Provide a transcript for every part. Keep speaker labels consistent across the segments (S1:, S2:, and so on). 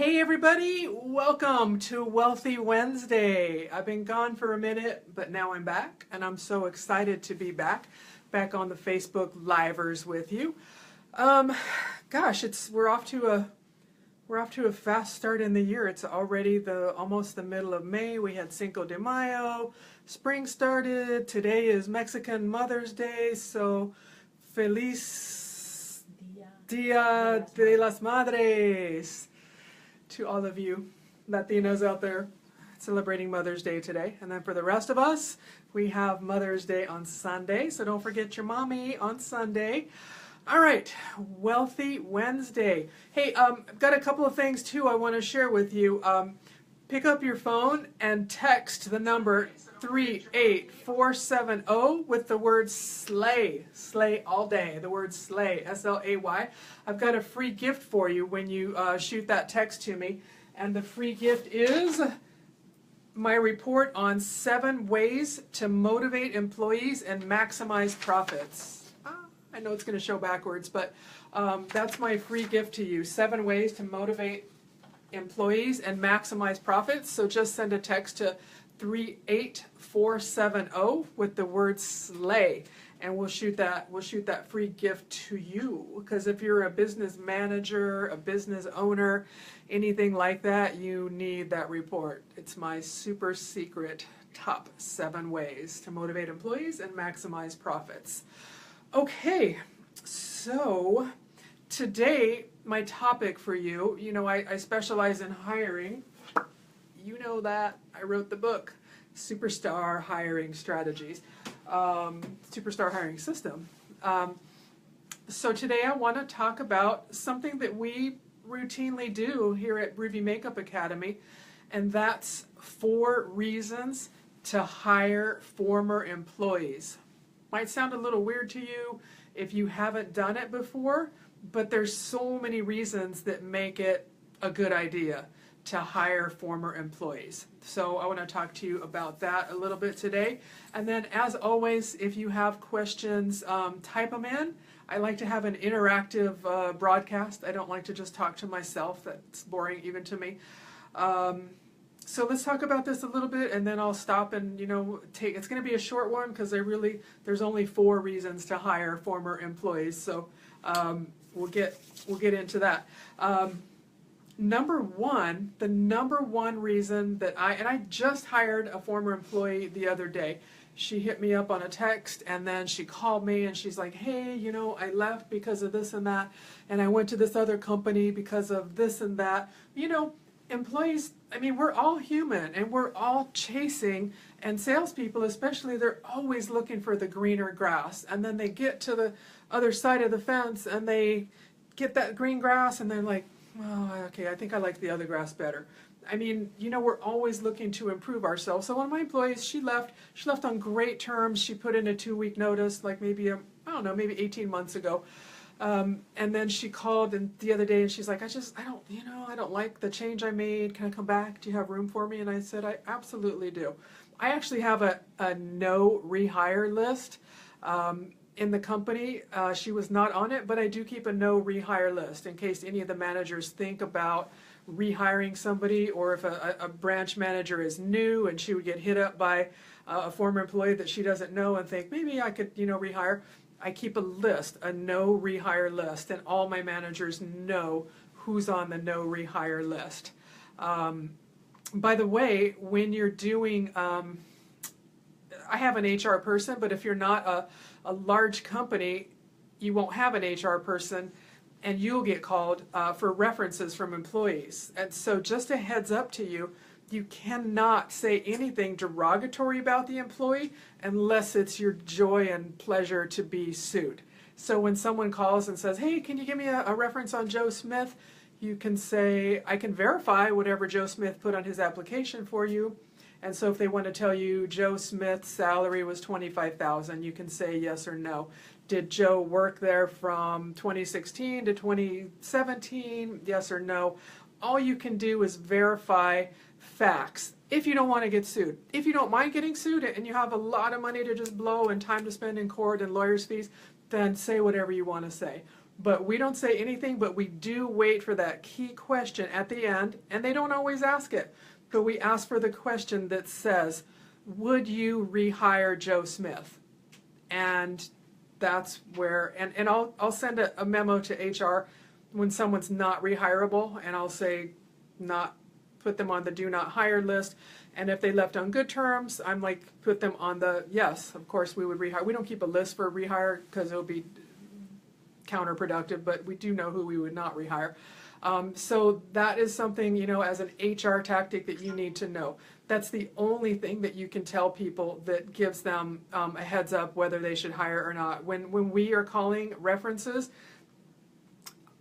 S1: Hey everybody, welcome to Wealthy Wednesday. I've been gone for a minute, but now I'm back, and I'm so excited to be back on the Facebook Livers with you. Gosh, we're off to a fast start in the year. It's already almost the middle of May. We had Cinco de Mayo, spring started. Today is Mexican Mother's Day, so Feliz Dia de las Madres to all of you Latinos out there celebrating Mother's Day today. And then for the rest of us, we have Mother's Day on Sunday, so don't forget your mommy on Sunday. All right, Wealthy Wednesday. Hey, I've got a couple of things too I want to share with you. Pick up your phone and text the number 38470 with the word slay. Slay all day. The word slay, S-L-A-Y. I've got a free gift for you when you shoot that text to me. And the free gift is my report on 7 ways to motivate employees and maximize profits. I know it's going to show backwards, but that's my free gift to you. 7 ways to motivate employees and maximize profits. So just send a text to 38470 with the word slay, and we'll shoot that free gift to you. Because if you're a business manager, a business owner, anything like that, you need that report. It's my super secret top 7 ways to motivate employees and maximize profits. Okay, so today my topic for you, I specialize in hiring. You know that. I wrote the book, Superstar Hiring Strategies, Superstar Hiring System. So today I want to talk about something that we routinely do here at Ruby Makeup Academy, and that's 4 reasons to hire former employees. Might sound a little weird to you if you haven't done it before, but there's so many reasons that make it a good idea to hire former employees. So I want to talk to you about that a little bit today. And then as always, if you have questions, type them in. I like to have an interactive broadcast. I don't like to just talk to myself. That's boring even to me. So let's talk about this a little bit, and then I'll stop and it's going to be a short one because there's only 4 reasons to hire former employees. So we'll get into that. The number one reason that I just hired a former employee the other day. She hit me up on a text, and then she called me and she's like, hey, I left because of this and that, and I went to this other company because of this and that. Employees, we're all human and we're all chasing, and salespeople especially, they're always looking for the greener grass, and then they get to the other side of the fence and they get that green grass and they're like, oh, okay, I think I like the other grass better. We're always looking to improve ourselves. So one of my employees, she left on great terms. She put in a 2-week notice, like maybe 18 months ago. And then she called the other day and she's like, I don't like the change I made. Can I come back? Do you have room for me? And I said, I absolutely do. I actually have a no rehire list in the company. She was not on it, but I do keep a no rehire list in case any of the managers think about rehiring somebody, or if a branch manager is new and she would get hit up by a former employee that she doesn't know and think maybe I could rehire. I keep a list, a no rehire list, and all my managers know who's on the no rehire list. By the way, when you're doing, I have an HR person, but if you're not a large company, you won't have an HR person, and you'll get called for references from employees. And so just a heads up to you, you cannot say anything derogatory about the employee unless it's your joy and pleasure to be sued. So when someone calls and says, hey, can you give me a reference on Joe Smith? You can say, I can verify whatever Joe Smith put on his application for you. And so if they want to tell you Joe Smith's salary was $25,000, you can say yes or no. Did Joe work there from 2016 to 2017? Yes or no. All you can do is verify facts if you don't want to get sued. If you don't mind getting sued and you have a lot of money to just blow and time to spend in court and lawyers' fees, then say whatever you want to say. But we don't say anything, but we do wait for that key question at the end, and they don't always ask it, but we ask for the question that says, would you rehire Joe Smith? And that's where, and I'll send a memo to HR when someone's not rehirable, and I'll say put them on the do not hire list. And if they left on good terms, I'm like, put them on the, yes, of course we would rehire. We don't keep a list for rehire because it'll be counterproductive, but we do know who we would not rehire. So that is something, you know, as an HR tactic that you need to know. That's the only thing that you can tell people that gives them a heads up whether they should hire or not. When we are calling references,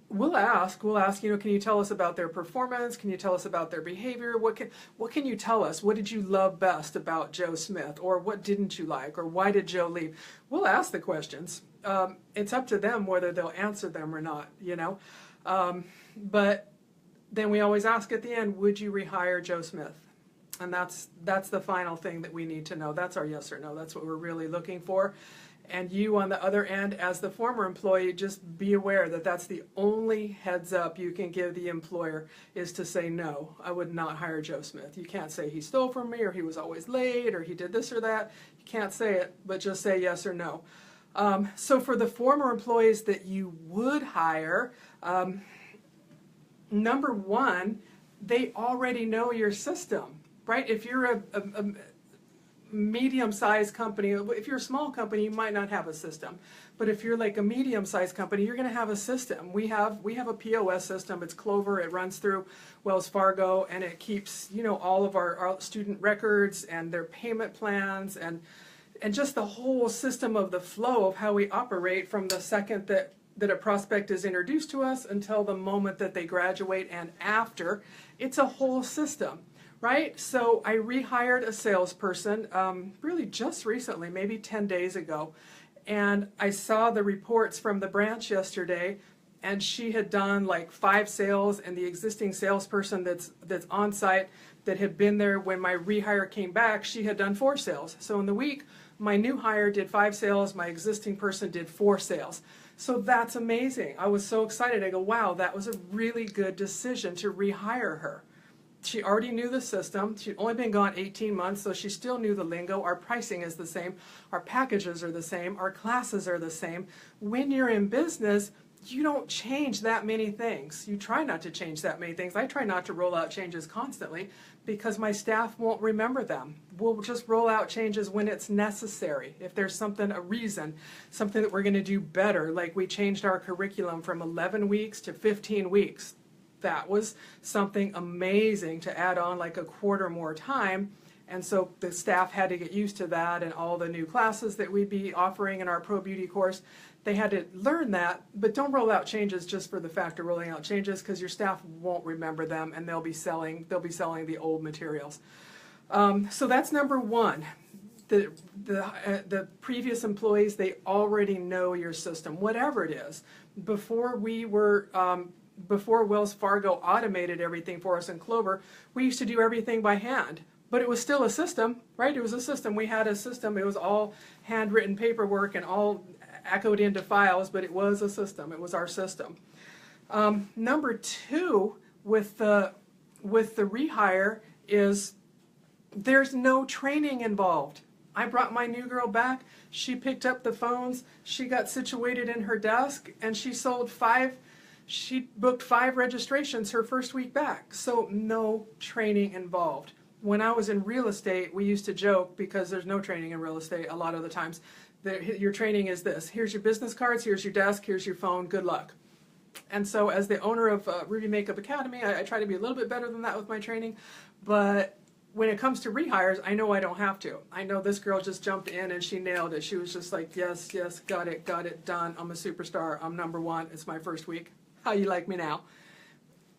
S1: we'll ask, you know, can you tell us about their performance? Can you tell us about their behavior? What can you tell us? What did you love best about Joe Smith? Or what didn't you like? Or why did Joe leave? We'll ask the questions. It's up to them whether they'll answer them or not, you know. But then we always ask at the end, would you rehire Joe Smith? And that's the final thing that we need to know. That's our yes or no. That's what we're really looking for. And you on the other end, as the former employee, just be aware that that's the only heads up you can give the employer, is to say, no, I would not hire Joe Smith. You can't say he stole from me, or he was always late, or he did this or that. You can't say it, but just say yes or no. So for the former employees that you would hire, number one, they already know your system, right? If you're a medium-sized company, if you're a small company, you might not have a system. But if you're like a medium-sized company, you're going to have a system. We have a POS system. It's Clover. It runs through Wells Fargo, and it keeps, you know, all of our student records and their payment plans and just the whole system of the flow of how we operate from the second that a prospect is introduced to us until the moment that they graduate and after. It's a whole system. Right? So I rehired a salesperson really just recently, maybe 10 days ago, and I saw the reports from the branch yesterday, and she had done like 5 sales, and the existing salesperson that's on site that had been there when my rehire came back, she had done 4 sales. So in the week, my new hire did 5 sales, my existing person did 4 sales. So that's amazing. I was so excited. I go, wow, that was a really good decision to rehire her. She already knew the system. She'd only been gone 18 months, so she still knew the lingo. Our pricing is the same. Our packages are the same. Our classes are the same. When you're in business, you don't change that many things. You try not to change that many things. I try not to roll out changes constantly because my staff won't remember them. We'll just roll out changes when it's necessary. If there's something, a reason, something that we're going to do better, like we changed our curriculum from 11 weeks to 15 weeks. That was something amazing to add on like a quarter more time, and so the staff had to get used to that, and all the new classes that we'd be offering in our Pro Beauty course, they had to learn that. But don't roll out changes just for the fact of rolling out changes, because your staff won't remember them, and they'll be selling the old materials. So that's number one. The previous employees, they already know your system, whatever it is. Before Wells Fargo automated everything for us in Clover, we used to do everything by hand. But it was still a system, right? It was a system. We had a system. It was all handwritten paperwork and all echoed into files, but it was a system. It was our system. Number two, with the rehire, is there's no training involved. I brought my new girl back. She picked up the phones. She got situated in her desk, and she booked 5 registrations her first week back. So no training involved. When I was in real estate, we used to joke, because there's no training in real estate a lot of the times, that your training is this: here's your business cards, here's your desk, here's your phone, good luck. And so as the owner of Ruby Makeup Academy, I try to be a little bit better than that with my training. But when it comes to rehires, I know I don't have to. I know this girl just jumped in and she nailed it. She was just like, yes, got it, done. I'm a superstar. I'm number 1. It's my first week. How you like me now?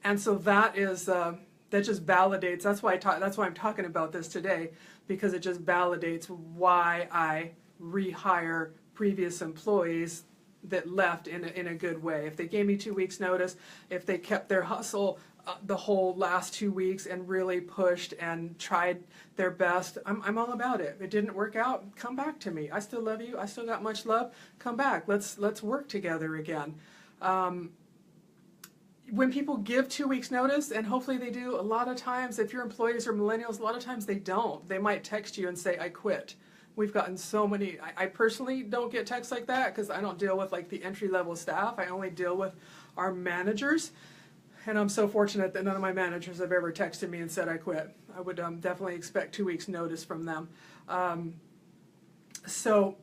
S1: And so that is that just validates. That's why I'm talking about this today, because it just validates why I rehire previous employees that left in a good way. If they gave me 2 weeks notice, if they kept their hustle the whole last 2 weeks and really pushed and tried their best, I'm all about it. If it didn't work out, come back to me. I still love you. I still got much love. Come back. Let's work together again. When people give 2 weeks notice, and hopefully they do, a lot of times, if your employees are millennials, a lot of times they don't. They might text you and say, I quit. We've gotten so many. I personally don't get texts like that because I don't deal with like the entry-level staff. I only deal with our managers. And I'm so fortunate that none of my managers have ever texted me and said I quit. I would definitely expect 2 weeks notice from them. So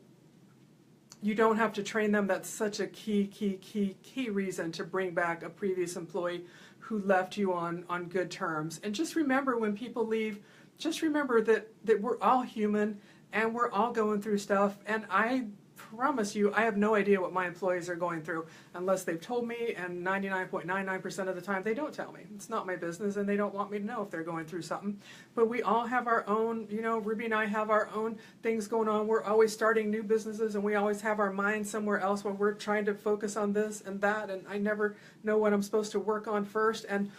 S1: you don't have to train them. That's such a key reason to bring back a previous employee who left you on good terms. And just remember, when people leave, just remember that we're all human and we're all going through stuff. And I promise you, I have no idea what my employees are going through unless they've told me, and 99.99% of the time they don't tell me. It's not my business, and they don't want me to know if they're going through something. But we all have our own, you know, Ruby and I have our own things going on. We're always starting new businesses, and we always have our mind somewhere else when we're trying to focus on this and that, and I never know what I'm supposed to work on first. And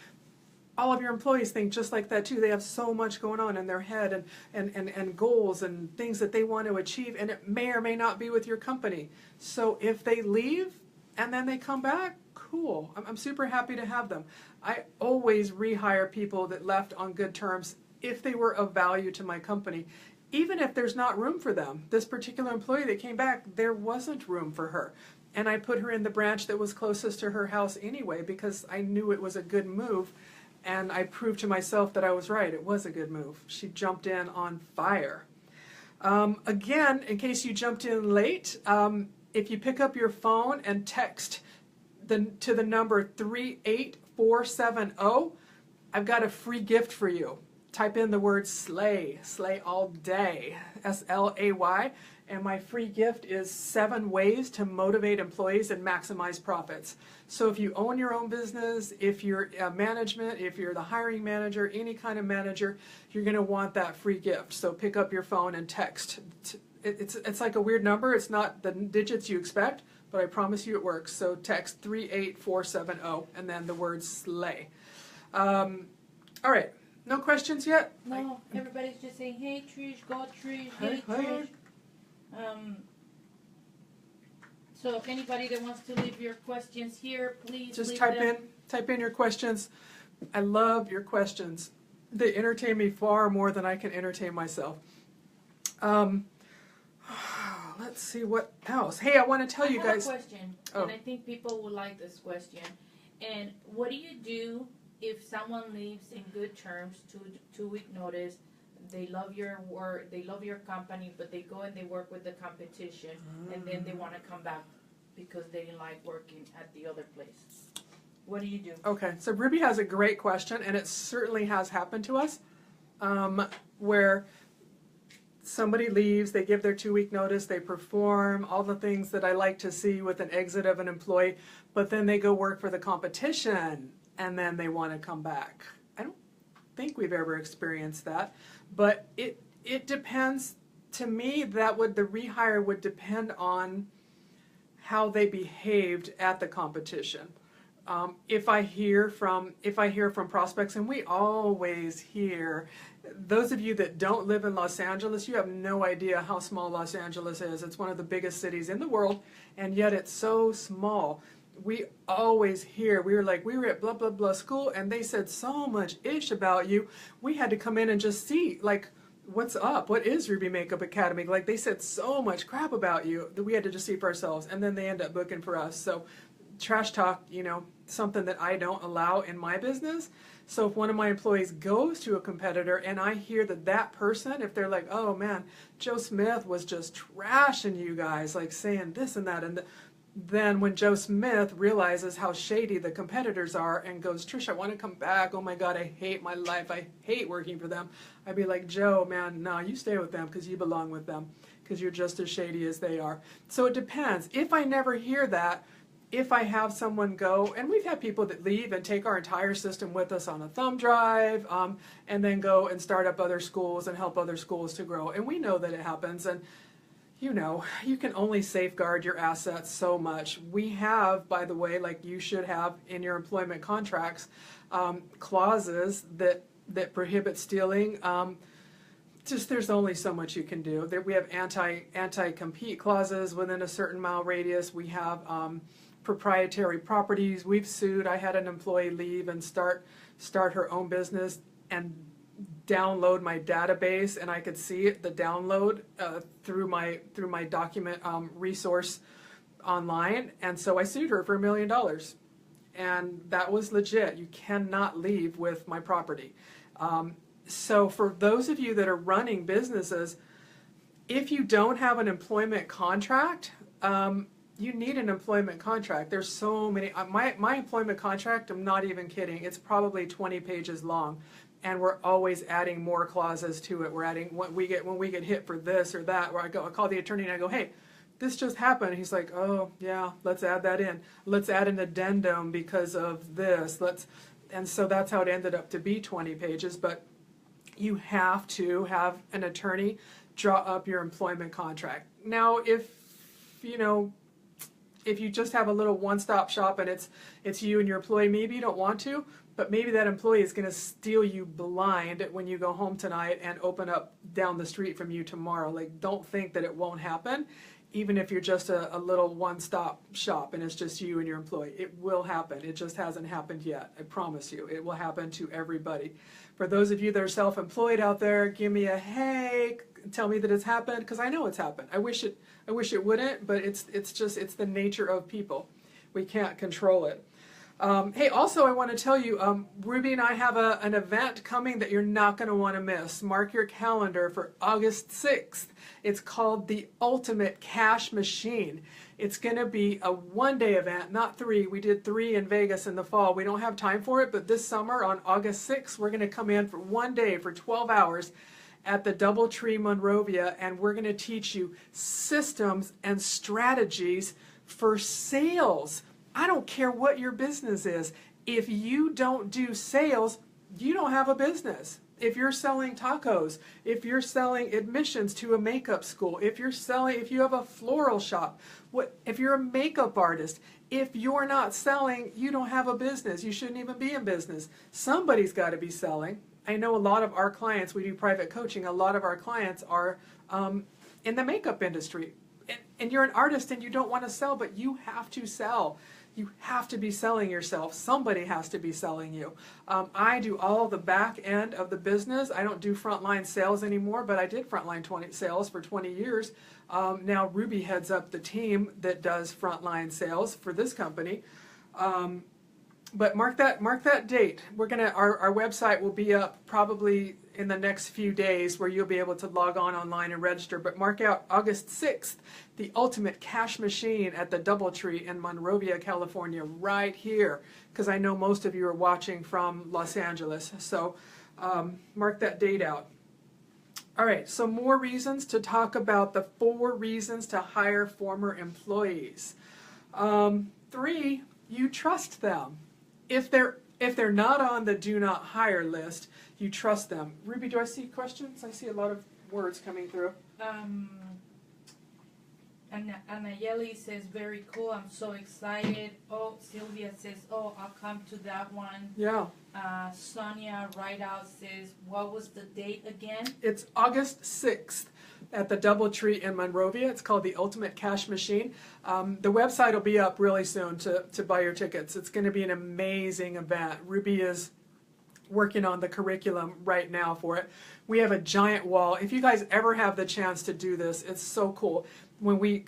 S1: all of your employees think just like that too. They have so much going on in their head, and goals and things that they want to achieve, and it may or may not be with your company. So if they leave and then they come back, cool. I'm super happy to have them. I always rehire people that left on good terms if they were of value to my company, even if there's not room for them. This particular employee that came back, there wasn't room for her. And I put her in the branch that was closest to her house anyway because I knew it was a good move. And I proved to myself that I was right. It was a good move. She jumped in on fire. Again, in case you jumped in late, if you pick up your phone and text to the number 38470, I've got a free gift for you. Type in the word slay, slay all day, SLAY, and my free gift is 7 ways to motivate employees and maximize profits. So if you own your own business, if you're management, if you're the hiring manager, any kind of manager, you're going to want that free gift. So pick up your phone and text. It's like a weird number. It's not the digits you expect, but I promise you it works. So text 38470 and then the word slay. All right. No questions yet?
S2: No, everybody's just saying, hey Trish, go Trish, hey Trish. So if anybody that wants to leave your questions here, please
S1: just
S2: leave
S1: type in your questions. I love your questions. They entertain me far more than I can entertain myself. Let's see what else. Hey, I want to tell you guys.
S2: I have a question, and I think people will like this question. And what do you do if someone leaves in good terms, 2-week notice? They love your work, they love your company, but they go and they work with the competition, and then they want to come back because they didn't like working at the other place. What do you do?
S1: Okay, so Ruby has a great question, and it certainly has happened to us, where somebody leaves, they give their 2-week notice, they perform all the things that I like to see with an exit of an employee, but then they go work for the competition, and then they want to come back. I don't think we've ever experienced that, but it depends. To me, the rehire would depend on how they behaved at the competition. If I hear from prospects, and we always hear, those of you that don't live in Los Angeles, you have no idea how small Los Angeles is. It's one of the biggest cities in the world, and yet it's so small. We always hear, we were at blah, blah, blah school, and they said so much ish about you. We had to come in and just see, like, what's up? What is Ruby Makeup Academy? Like, they said so much crap about you that we had to just see for ourselves, and then they end up booking for us. So trash talk, something that I don't allow in my business. So if one of my employees goes to a competitor and I hear that person, if they're like, oh man, Joe Smith was just trashing you guys, like saying this and that, and then when Joe Smith realizes how shady the competitors are and goes, Trish, I want to come back. Oh my God, I hate my life. I hate working for them. I'd be like, Joe, man, no, you stay with them because you belong with them because you're just as shady as they are. So it depends. If I never hear that, if I have someone go, and we've had people that leave and take our entire system with us on a thumb drive, and then go and start up other schools and help other schools to grow. And we know that it happens. And you can only safeguard your assets so much. We have, by the way, like you should have in your employment contracts, clauses that prohibit stealing. There's only so much you can do. We have anti-compete clauses within a certain mile radius. We have proprietary properties. We've sued. I had an employee leave and start her own business and download my database, and I could see it, the download through my document resource online, and so I sued her for $1 million, and that was legit. You cannot leave with my property. So for those of you that are running businesses, if you don't have an employment contract, you need an employment contract. There's so many. My employment contract, I'm not even kidding, it's probably 20 pages long, and we're always adding more clauses to it. We're adding when we get hit for this or that. Where I call the attorney and I go, hey, this just happened. He's like, oh yeah, let's add that in. Let's add an addendum because of this. And so that's how it ended up to be 20 pages. But you have to have an attorney draw up your employment contract. Now, if you just have a little one-stop shop and it's you and your employee, maybe you don't want to, but maybe that employee is going to steal you blind when you go home tonight and open up down the street from you tomorrow. Like, don't think that it won't happen, even if you're just a little one-stop shop and it's just you and your employee. It will happen. It just hasn't happened yet. I promise you. It will happen to everybody. For those of you that are self-employed out there, give me a hey, tell me that it's happened, because I know it's happened. I wish it wouldn't, but it's the nature of people. We can't control it. Hey, also I want to tell you, Ruby and I have an event coming that you're not going to want to miss. Mark your calendar for August 6th. It's called the Ultimate Cash Machine. It's going to be a one-day event, not 3. We did 3 in Vegas in the fall. We don't have time for it, but this summer on August 6th, we're going to come in for one day for 12 hours at the DoubleTree Monrovia, and we're going to teach you systems and strategies for sales. I don't care what your business is. If you don't do sales, you don't have a business. If you're selling tacos, if you're selling admissions to a makeup school, if you have a floral shop, if you're a makeup artist, if you're not selling, you don't have a business. You shouldn't even be in business. Somebody's got to be selling. I know a lot of our clients, we do private coaching, a lot of our clients are in the makeup industry. And you're an artist and you don't want to sell, but you have to sell. You have to be selling yourself. Somebody has to be selling you. I do all the back end of the business. I don't do frontline sales anymore, but I did frontline sales for 20 years. Now Ruby heads up the team that does frontline sales for this company. But mark that date. Our website will be up probably in the next few days, where you'll be able to log online and register. But mark out August 6th, the Ultimate Cash Machine at the DoubleTree in Monrovia, California, right here, because I know most of you are watching from Los Angeles. So mark that date out. All right, so more reasons to talk about the 4 reasons to hire former employees. 3, you trust them. If they're not on the do not hire list, you trust them. Ruby, do I see questions? I see a lot of words coming through.
S2: Anayeli says, very cool, I'm so excited. Oh, Sylvia says, oh, I'll come to that one.
S1: Yeah.
S2: Sonia Rideout says, what was the date again?
S1: It's August 6th at the DoubleTree in Monrovia. It's called the Ultimate Cash Machine. The website will be up really soon to buy your tickets. It's going to be an amazing event. Ruby is working on the curriculum right now for it. We have a giant wall. If you guys ever have the chance to do this, it's so cool. When we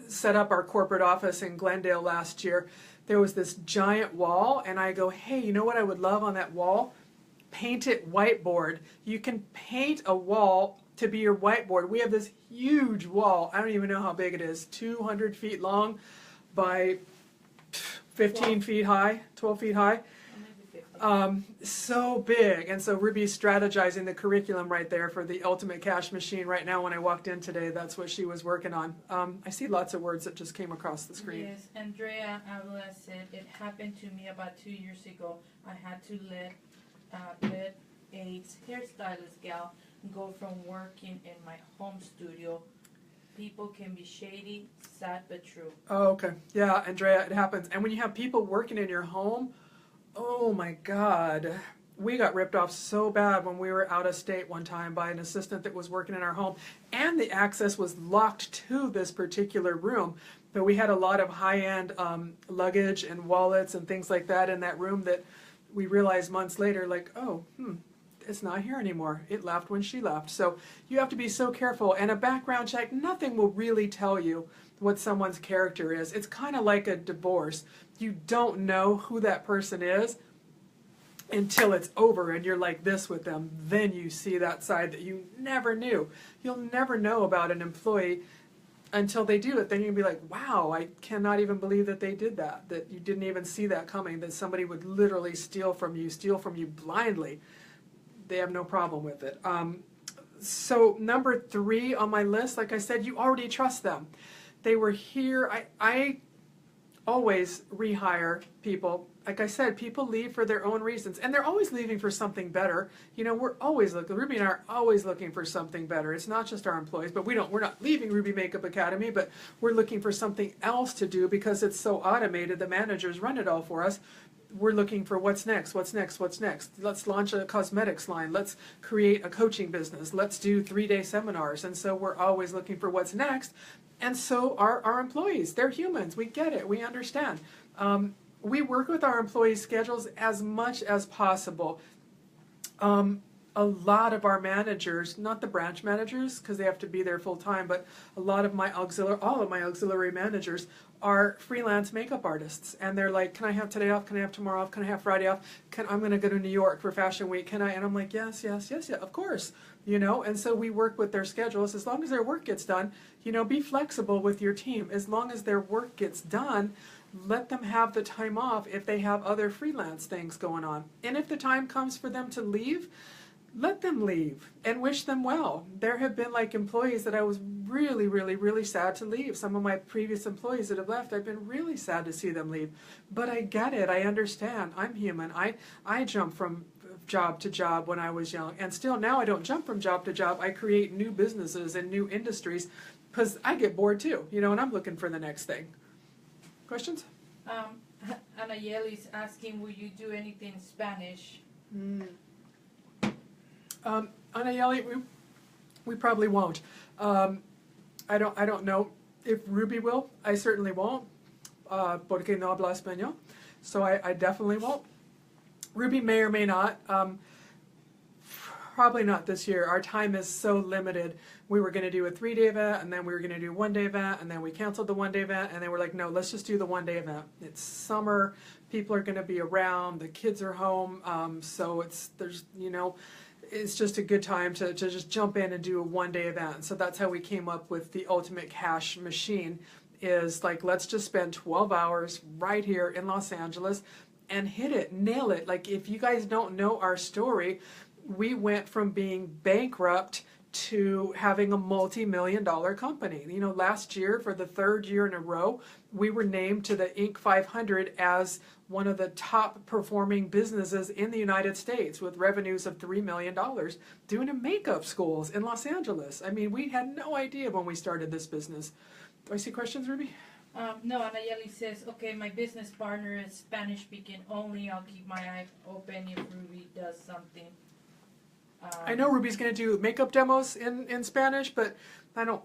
S1: set up our corporate office in Glendale last year, there was this giant wall, and I go, hey, you know what I would love on that wall? Paint it whiteboard. You can paint a wall to be your whiteboard. We have this huge wall. I don't even know how big it is. 200 feet long by 15 feet high, 12 feet high. So big. And so Ruby's strategizing the curriculum right there for the Ultimate Cash Machine right now. When I walked in today, that's what she was working on. I see lots of words that just came across the screen.
S2: Yes, Andrea Avila said, it happened to me about 2 years ago. I had to let a hairstylist gal go from working in my home studio. People can be shady, sad but true.
S1: Oh, okay. Yeah, Andrea, it happens. And when you have people working in your home, oh my God. We got ripped off so bad when we were out of state one time by an assistant that was working in our home, and the access was locked to this particular room. But we had a lot of high-end luggage and wallets and things like that in that room that we realized months later, like, oh, it's not here anymore. It left when she left. So you have to be so careful. And a background check, nothing will really tell you what someone's character is. It's kind of like a divorce. You don't know who that person is until it's over and you're like this with them. Then you see that side that you never knew. You'll never know about an employee until they do it. Then you'll be like, wow, I cannot even believe that they did that, that you didn't even see that coming, that somebody would literally steal from you blindly. They have no problem with it. So number 3 on my list, like I said, you already trust them. They were here. I always rehire people. Like I said, people leave for their own reasons, and they're always leaving for something better. You know, we're always looking, Ruby and I are always looking for something better. It's not just our employees, but we're not leaving Ruby Makeup Academy, but we're looking for something else to do because it's so automated. The managers run it all for us. We're looking for what's next, what's next, what's next. Let's launch a cosmetics line. Let's create a coaching business. Let's do 3-day seminars. And so we're always looking for what's next. And so are our employees. They're humans. We get it. We understand. We work with our employees' schedules as much as possible. A lot of our managers, not the branch managers because they have to be there full time, but a lot of my all of my auxiliary managers are freelance makeup artists, and they're like, can I have today off? Can I have tomorrow off? Can I have Friday off? I'm going to go to New York for Fashion Week. Can I? And I'm like, yes, of course. You know, and so we work with their schedules as long as their work gets done. You know, be flexible with your team. As long as their work gets done, let them have the time off if they have other freelance things going on. And if the time comes for them to leave, let them leave and wish them well. There have been like employees that I was really, really, really sad to leave. Some of my previous employees that have left, I've been really sad to see them leave. But I get it. I understand. I'm human. I jump from job to job when I was young. And still now I don't jump from job to job. I create new businesses and new industries because I get bored too, you know, and I'm looking for the next thing. Questions?
S2: Anayeli's asking, will you do anything in Spanish?
S1: Anayeli, we probably won't. I don't know if Ruby will. I certainly won't, porque no habla español. So I definitely won't. Ruby may or may not. Probably not this year. Our time is so limited. We were going to do a 3-day event, and then we were going to do a 1-day event, and then we canceled the 1-day event, and then we're like, no, let's just do the 1-day event. It's summer. People are going to be around. The kids are home. So it's just a good time to just jump in and do a 1-day event. So that's how we came up with the Ultimate Cash Machine, is like, let's just spend 12 hours right here in Los Angeles and hit it, nail it. Like, if you guys don't know our story, we went from being bankrupt to having a multi-million-dollar company. You know, last year, for the 3rd year in a row, we were named to the Inc. 500 as one of the top performing businesses in the United States with revenues of $3 million doing a makeup schools in Los Angeles. I mean, we had no idea when we started this business. Do I see questions, Ruby?
S2: No, Anayeli says, okay, my business partner is Spanish speaking only. I'll keep my eye open if Ruby does something.
S1: I know Ruby's going to do makeup demos in Spanish, but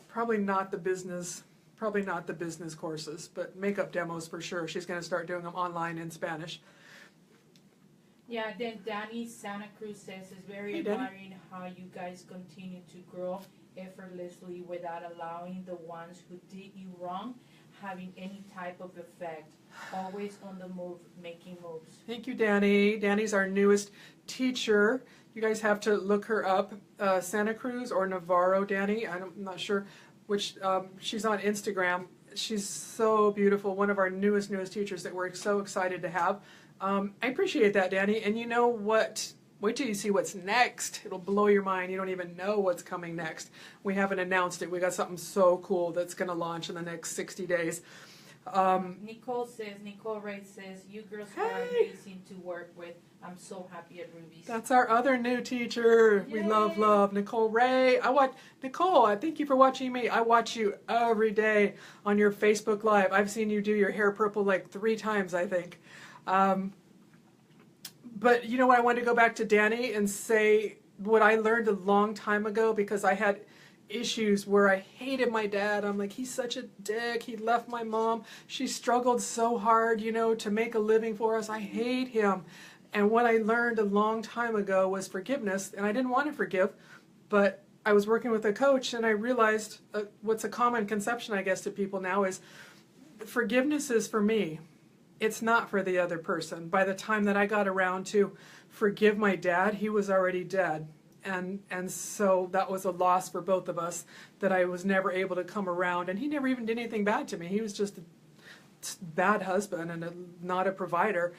S1: probably not the business courses, but makeup demos for sure. She's going to start doing them online in Spanish.
S2: Yeah, then Danny Santa Cruz says, it's very admiring how you guys continue to grow effortlessly without allowing the ones who did you wrong having any type of effect. Always on the move, making moves. Thank you,
S1: Danny. Danny's our newest teacher. You guys have to look her up, Santa Cruz or Navarro, Danny. I'm not sure which. She's on Instagram. She's so beautiful. One of our newest teachers that we're so excited to have. I appreciate that, Danny. And you know what? Wait till you see what's next. It'll blow your mind. You don't even know what's coming next. We haven't announced it. We got something so cool that's going to launch in the next 60 days.
S2: Nicole Ray says, you girls are amazing to work with. I'm so happy at Ruby's.
S1: That's our other new teacher. Yay. We love Nicole Ray. Nicole, I thank you for watching me. I watch you every day on your Facebook Live. I've seen you do your hair purple like 3 times, I think. But you know what, I wanted to go back to Danny and say what I learned a long time ago, because I had issues where I hated my dad. I'm like, he's such a dick. He left my mom. She struggled so hard, you know, to make a living for us. I hate him. And what I learned a long time ago was forgiveness. And I didn't want to forgive, but I was working with a coach and I realized what's a common conception, I guess, to people now is forgiveness is for me. It's not for the other person. By the time that I got around to forgive my dad, he was already dead. And so that was a loss for both of us, that I was never able to come around. And he never even did anything bad to me. He was just a bad husband and not a provider.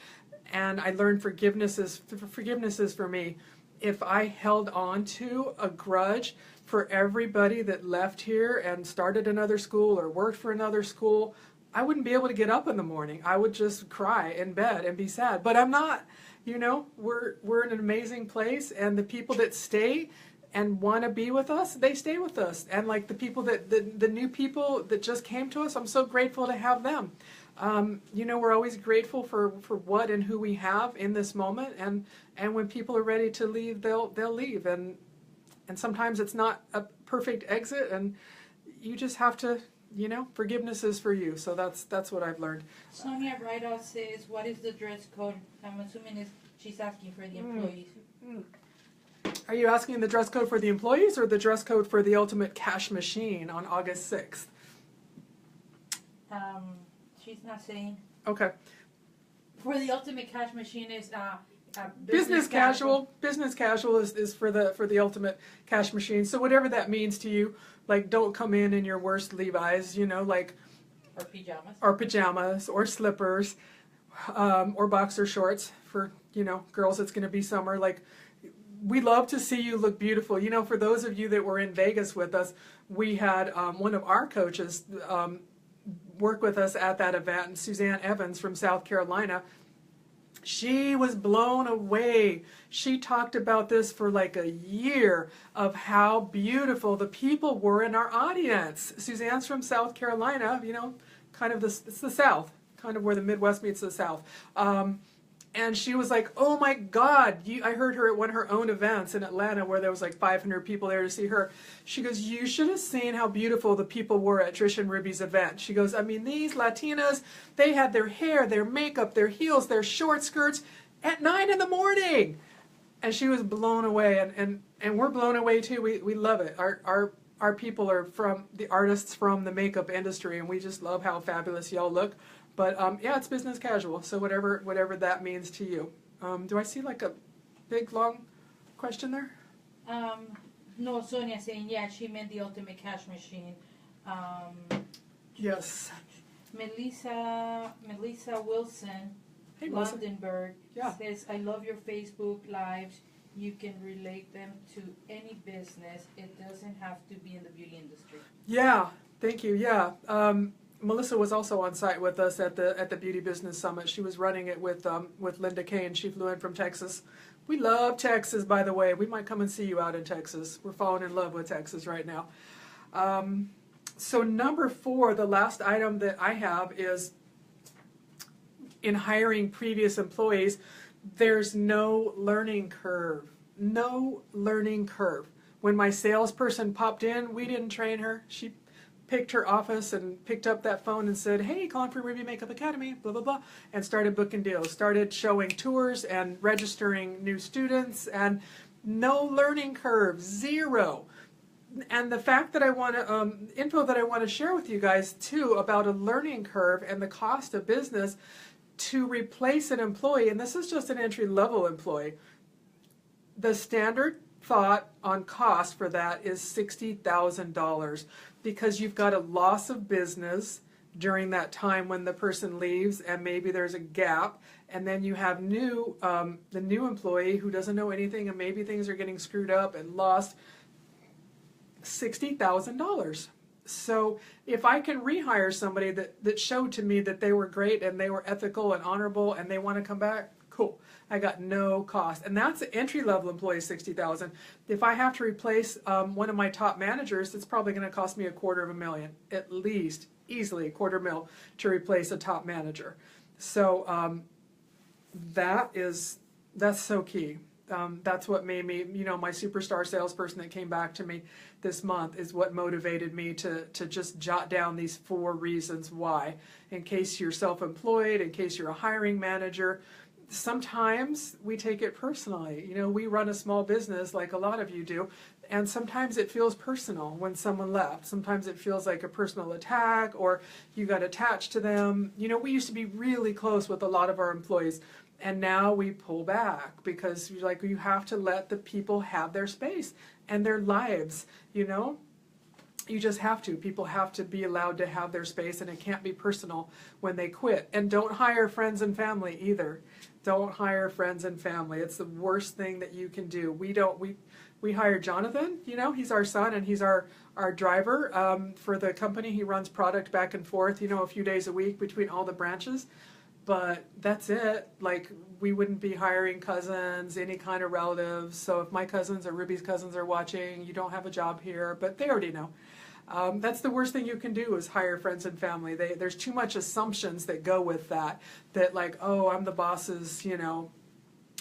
S1: And I learned forgiveness is for me. If I held on to a grudge for everybody that left here and started another school or worked for another school, I wouldn't be able to get up in the morning. I would just cry in bed and be sad. But I'm not. You know, we're in an amazing place, and the people that stay and want to be with us, they stay with us. And like the people the new people that just came to us, I'm so grateful to have them. You know, we're always grateful for what and who we have in this moment, and when people are ready to leave, they'll leave. And sometimes it's not a perfect exit, and you just have to, you know, forgiveness is for you. So that's what I've learned.
S2: Sonia Rideout says, what is the dress code? I'm assuming she's asking for the employees.
S1: Are you asking the dress code for the employees or the dress code for the Ultimate Cash Machine on August 6th?
S2: She's not saying.
S1: Okay.
S2: For the Ultimate Cash Machine is
S1: business casual. Business casual is for the Ultimate Cash Machine. So whatever that means to you, like don't come in your worst Levi's, you know, like or pajamas or slippers, or boxer shorts. For, you know, girls, it's going to be summer. Like, we love to see you look beautiful. You know, for those of you that were in Vegas with us, we had one of our coaches work with us at that event, Suzanne Evans from South Carolina. She was blown away. She talked about this for like a year of how beautiful the people were in our audience. Suzanne's from South Carolina, you know, kind of it's the South, kind of where the Midwest meets the South. And she was like, oh my God, I heard her at one of her own events in Atlanta where there was like 500 people there to see her. She goes, you should have seen how beautiful the people were at Trish and Ruby's event. She goes, I mean, these Latinas, they had their hair, their makeup, their heels, their short skirts at 9 in the morning. And she was blown away, and we're blown away too. We love it. Our people are from the artists from the makeup industry, and we just love how fabulous y'all look. But yeah, it's business casual, so whatever that means to you. Do I see like a big, long question there?
S2: No, Sonia saying, yeah, she meant the Ultimate Cash Machine.
S1: Yes.
S2: Melissa Wilson,
S1: hey,
S2: Londonberg,
S1: yeah.
S2: says, I love your Facebook Lives. You can relate them to any business. It doesn't have to be in the beauty industry.
S1: Yeah, thank you, yeah. Melissa was also on site with us at the Beauty Business Summit. She was running it with Linda Kay, and she flew in from Texas. We love Texas, by the way. We might come and see you out in Texas. We're falling in love with Texas right now. So number 4, the last item that I have is in hiring previous employees, there's no learning curve. No learning curve. When my salesperson popped in, we didn't train her. She picked her office and picked up that phone and said, hey, calling for Ruby Makeup Academy, blah, blah, blah, and started booking deals, started showing tours and registering new students, and no learning curve, 0. And the fact that I want to, info that I want to share with you guys too about a learning curve and the cost of business to replace an employee, and this is just an entry-level employee, the standard thought on cost for that is $60,000 because you've got a loss of business during that time when the person leaves and maybe there's a gap, and then you have the new employee who doesn't know anything and maybe things are getting screwed up and lost. $60,000. So if I can rehire somebody that showed to me that they were great and they were ethical and honorable and they want to come back, cool. I got no cost. And that's an entry-level employee, $60,000. If I have to replace one of my top managers, it's probably going to cost me $250,000, at least, easily $250,000 to replace a top manager. So that's so key. That's what made me, my superstar salesperson that came back to me this month is what motivated me to just jot down these 4 reasons why. In case you're self-employed, in case you're a hiring manager, sometimes we take it personally. We run a small business like a lot of you do, and sometimes it feels personal when someone left. Sometimes it feels like a personal attack, or you got attached to them. We used to be really close with a lot of our employees, and now we pull back because you have to let the people have their space and their lives. You just have to. People have to be allowed to have their space, and it can't be personal when they quit. And don't hire friends and family either. Don't hire friends and family. It's the worst thing that you can do. We hired Jonathan, he's our son, and he's our driver for the company. He runs product back and forth, a few days a week between all the branches. But that's it. We wouldn't be hiring cousins, any kind of relatives. So if my cousins or Ruby's cousins are watching, you don't have a job here, but they already know. That's the worst thing you can do is hire friends and family. There's too much assumptions that go with that oh, I'm the boss's,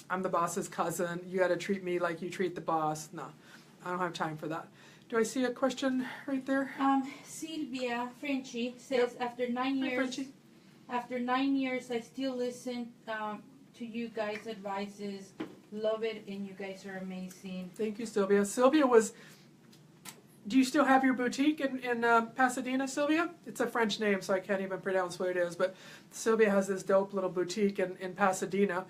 S1: I'm the boss's cousin. You got to treat me like you treat the boss. No, I don't have time for that. Do I see a question right there?
S2: Sylvia Frenchie says, after 9 years, I still listen to you guys' advices. Love it, and you guys are amazing.
S1: Thank you, Sylvia. Sylvia was. Do you still have your boutique in Pasadena, Sylvia? It's a French name, so I can't even pronounce what it is. But Sylvia has this dope little boutique in Pasadena.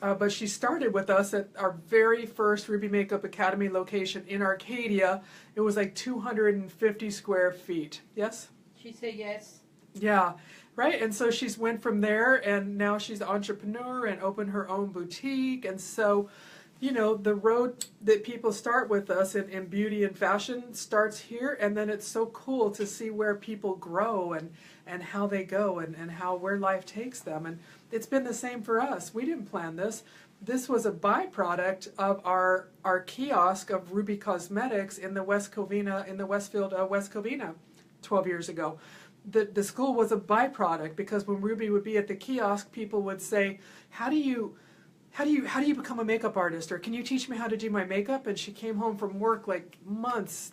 S1: But she started with us at our very first Ruby Makeup Academy location in Arcadia. It was like 250 square feet. Yes?
S2: She said yes.
S1: Yeah, right. And so she's went from there, and now she's an entrepreneur and opened her own boutique. And so, the road that people start with us in beauty and fashion starts here, and then it's so cool to see where people grow and how they go and where life takes them. And it's been the same for us. We didn't plan this. This was a byproduct of our kiosk of Ruby Cosmetics in the Westfield, West Covina 12 years ago. The school was a byproduct because when Ruby would be at the kiosk, people would say, how do you become a makeup artist, or can you teach me how to do my makeup? And she came home from work months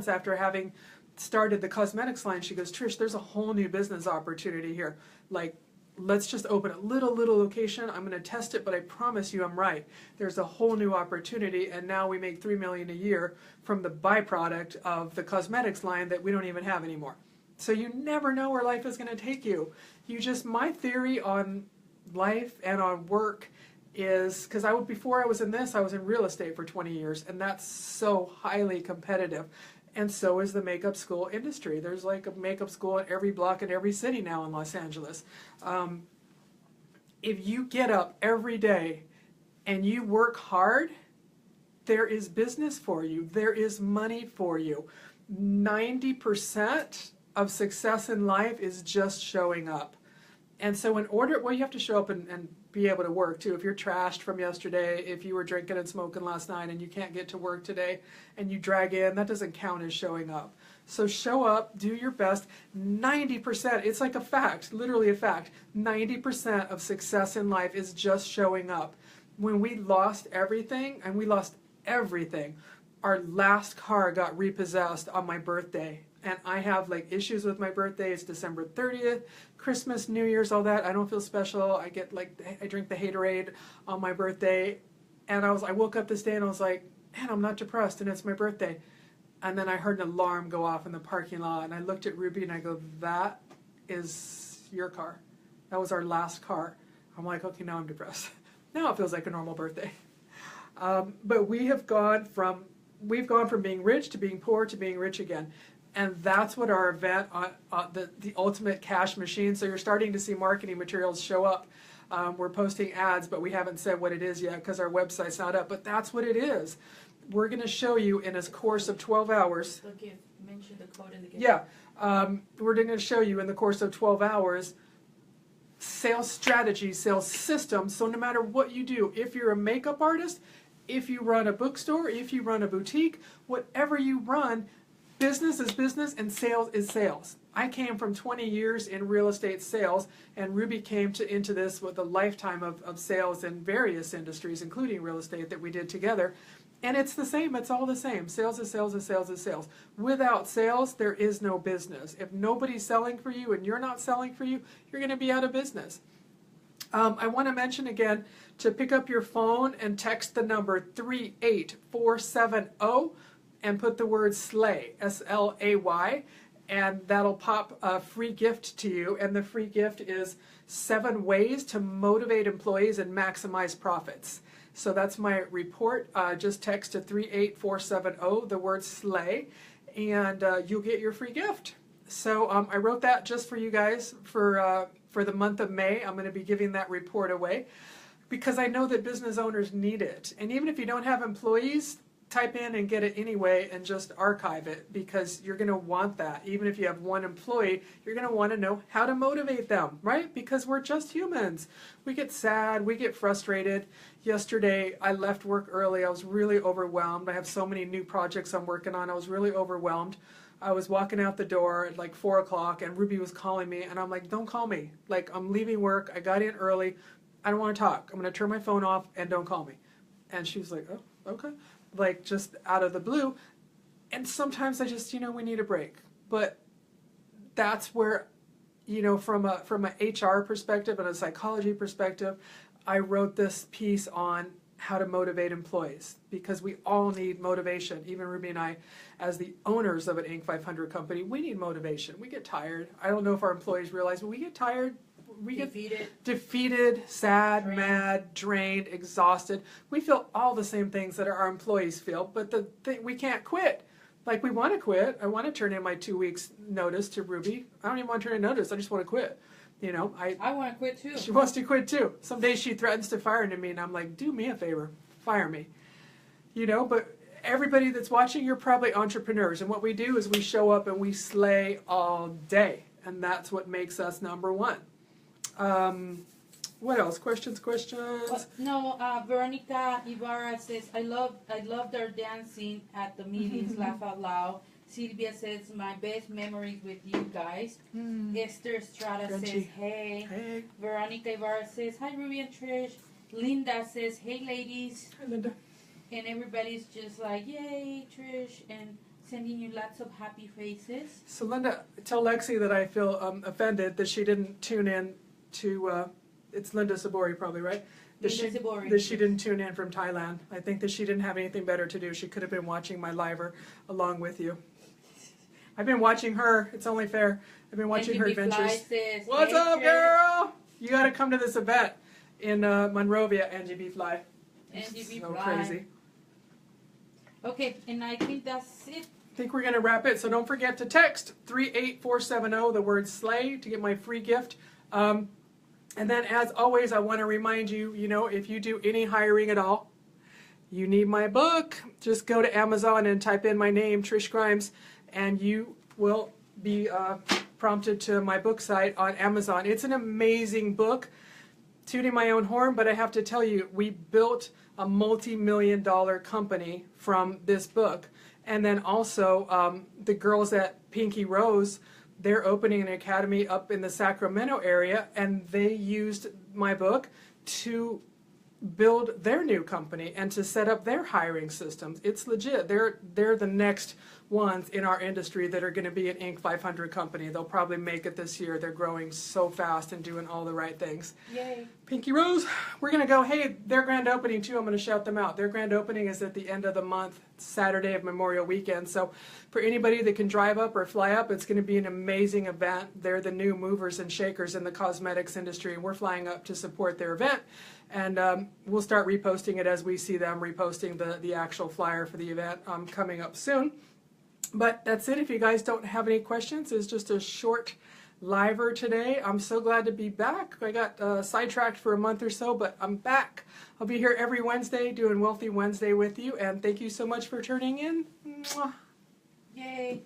S1: after having started the cosmetics line. She goes, Trish, there's a whole new business opportunity here. Let's just open a little location. I'm going to test it, but I promise you I'm right. There's a whole new opportunity, and now we make $3 million a year from the byproduct of the cosmetics line that we don't even have anymore. So you never know where life is going to take you. My theory on life and on work is, because before I was in this, I was in real estate for 20 years, and that's so highly competitive. And so is the makeup school industry. There's a makeup school in every block in every city now in Los Angeles. If you get up every day and you work hard, there is business for you. There is money for you. 90% of success in life is just showing up. And so you have to show up and be able to work too. If you're trashed from yesterday, if you were drinking and smoking last night and you can't get to work today and you drag in, that doesn't count as showing up. So show up, do your best. 90%, it's like a fact, literally a fact. 90% of success in life is just showing up. When we lost everything, and we lost everything, our last car got repossessed on my birthday. And I have issues with my birthday. It's December 30th, Christmas, New Year's, all that. I don't feel special. I drink the haterade on my birthday. And I woke up this day and I was like, man, I'm not depressed and it's my birthday. And then I heard an alarm go off in the parking lot, and I looked at Ruby and I go, that is your car. That was our last car. I'm like, okay, now I'm depressed. Now it feels like a normal birthday. But we've gone from being rich to being poor to being rich again. And that's what our event, the ultimate cash machine. So you're starting to see marketing materials show up. We're posting ads, but we haven't said what it is yet because our website's not up. But that's what it is. We're going to show you in a course of 12 hours.
S2: Mention the code in the gift.
S1: Yeah. We're going to show you in the course of 12 hours sales strategies, sales systems. So no matter what you do, if you're a makeup artist, if you run a bookstore, if you run a boutique, whatever you run, business is business and sales is sales. I came from 20 years in real estate sales, and Ruby came into this with a lifetime of sales in various industries, including real estate, that we did together. And it's the same. It's all the same. Sales is sales is sales is sales. Without sales, there is no business. If nobody's selling for you and you're not selling for you, you're going to be out of business. I want to mention again to pick up your phone and text the number 38470 and put the word SLAY, S-L-A-Y, and that'll pop a free gift to you. And the free gift is 7 ways to motivate employees and maximize profits. So that's my report. Just text to 38470 the word SLAY, and you'll get your free gift. So I wrote that just for you guys for the month of May. I'm going to be giving that report away because I know that business owners need it. And even if you don't have employees, type in and get it anyway and just archive it, because you're going to want that. Even if you have one employee, you're going to want to know how to motivate them, right? Because we're just humans. We get sad, we get frustrated. Yesterday, I left work early. I was really overwhelmed. I have so many new projects I'm working on. I was really overwhelmed. I was walking out the door at like 4 o'clock, and Ruby was calling me, and I'm like, don't call me. Like, I'm leaving work. I got in early. I don't want to talk. I'm going to turn my phone off, and don't call me. And she was like, oh, okay. Like, just out of the blue. And sometimes I just, we need a break. But that's where, from a HR perspective and a psychology perspective, I wrote this piece on how to motivate employees, because we all need motivation. Even Ruby and I, as the owners of an Inc. 500 company, we need motivation. We get tired. I don't know if our employees realize, but we get tired. We get defeated, sad, mad, drained, exhausted. We feel all the same things that our employees feel, but we can't quit. Like, we want to quit. I want to turn in my 2 weeks notice to Ruby. I don't even want to turn in notice. I just want to quit.
S2: I want to quit too.
S1: She wants to quit too. Some days she threatens to fire me, and I'm like, do me a favor, fire me. But everybody that's watching, you're probably entrepreneurs, and what we do is we show up and we slay all day, and that's what makes us number one. What else? Questions?
S2: Veronica Ibarra says, I loved our dancing at the meetings, laugh out loud. Sylvia says, my best memories with you guys. Esther Estrada says, hey. Veronica Ibarra says, hi Ruby and Trish. Linda says, hey ladies.
S1: Hi Linda.
S2: And everybody's just like, yay Trish, and sending you lots of happy faces.
S1: So Linda, tell Lexi that I feel offended that she didn't tune in to, it's Linda Sabori probably, right? That she didn't tune in from Thailand. I think that she didn't have anything better to do. She could have been watching my liver along with you. I've been watching her. It's only fair. I've been watching her adventures.
S2: Says,
S1: what's up, girl? You got to come to this event in Monrovia, Angie B. Fly.
S2: Angie B.
S1: So
S2: Fly.
S1: crazy.
S2: Okay, and I think that's it.
S1: I think we're going to wrap it. So don't forget to text 38470 the word SLAY to get my free gift. And then, as always, I want to remind you, if you do any hiring at all, you need my book. Just go to Amazon and type in my name, Trish Grimes, and you will be prompted to my book site on Amazon. It's an amazing book. Tooting my own horn, but I have to tell you, we built a multi-million-dollar company from this book. And then also, the girls at Pinky Rose, they're opening an academy up in the Sacramento area, and they used my book to build their new company and to set up their hiring systems. It's legit. They're the next ones in our industry that are going to be an Inc. 500 company. They'll probably make it this year. They're growing so fast and doing all the right things.
S2: Yay.
S1: Pinky Rose, we're going to go, hey, their grand opening too, I'm going to shout them out. Their grand opening is at the end of the month, Saturday of Memorial Weekend. So for anybody that can drive up or fly up, it's going to be an amazing event. They're the new movers and shakers in the cosmetics industry, and we're flying up to support their event. And we'll start reposting it as we see them reposting the actual flyer for the event coming up soon. But that's it. If you guys don't have any questions, it's just a short liver today. I'm so glad to be back. I got sidetracked for a month or so, but I'm back. I'll be here every Wednesday doing Wealthy Wednesday with you, and thank you so much for tuning in. Mwah.
S2: Yay.